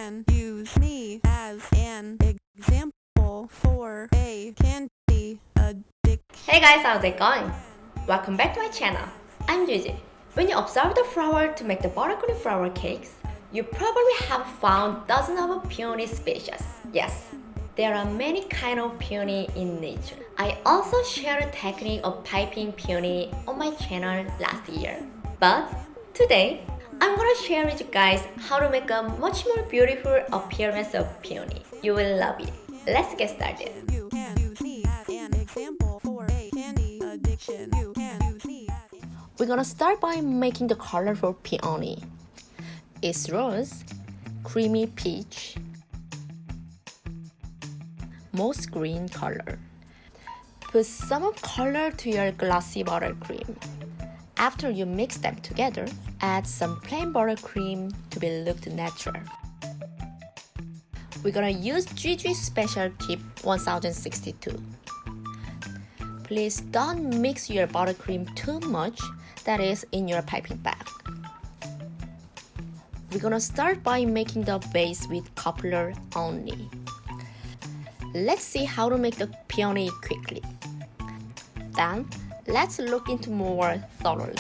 can use me as an example for a candy addiction. Hey guys, how's it going? Welcome back to my channel. I'm G.G. When you observe the flower to make the buttercream flower cakes, you probably have found dozens of peony species. Yes, there are many kinds of peony in nature. I also shared a technique of piping peony on my channel last year. But today, I'm gonna share with you guys how to make a much more beautiful appearance of peony. You will love it. Let's get started. You can use me as an example for a candy addiction. You can use me as We're gonna start by making the color for peony. It's rose, creamy peach, moss green color. Put some color to your glossy buttercream. After you mix them together, add some plain buttercream to be looked natural. We're gonna use G.G. Special Tip 1062. Please don't mix your buttercream too much, that is in your piping bag. We're gonna start by making the base with coupler only. Let's see how to make the peony quickly. Then, let's look into more thoroughly.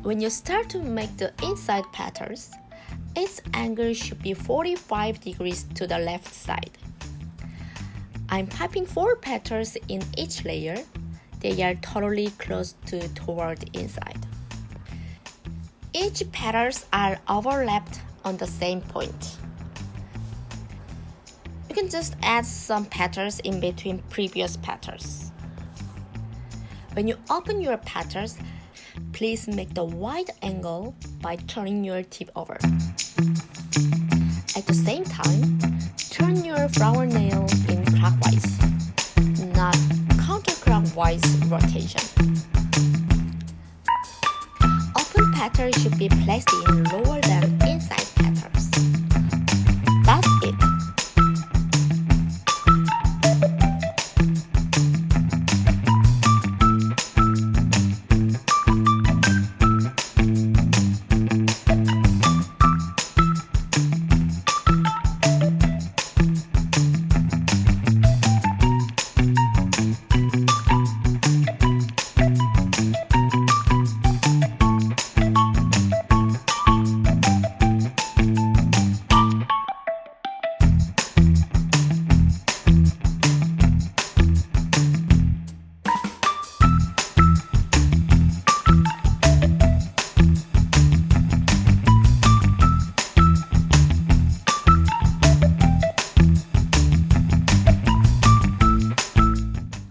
When you start to make the inside petals, its angle should be 45 degrees to the left side. I'm piping 4 petals in each layer. They are totally close toward the inside. Each petals are overlapped on the same point. You can just add some petals in between previous petals. When you open your petals, please make the wide angle by turning your tip over. At the same time, turn your flower nail in clockwise, not counterclockwise rotation. Open petals should be placed in lower than inside petals. That's it.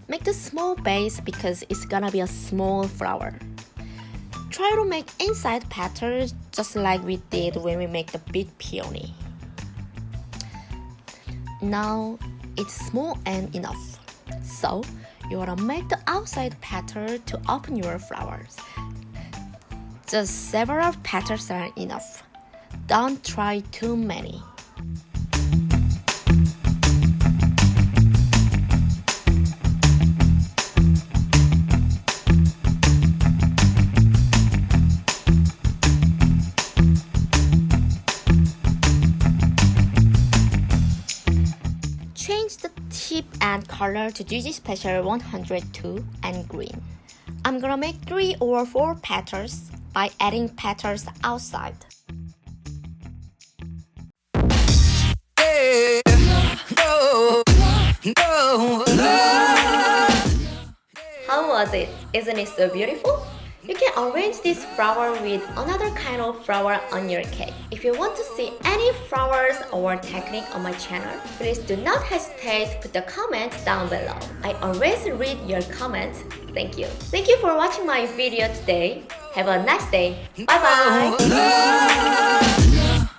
Make the small base because it's gonna be a small flower. Try to make inside petals just like we did when we make the big peony. Now it's small and enough. So you wanna make the outside petal to open your flowers. Just several petals are enough. Don't try too many. Change the tip and color to G.G. Special 102 and green. I'm gonna make 3 or 4 petals by adding petals outside. How was it? Isn't it so beautiful? You can arrange this flower with another kind of flower on your cake. If you want to see any flowers or technique on my channel, please do not hesitate to put the comments down below. I always read your comments. Thank you. Thank you for watching my video today. Have a nice day. Bye bye.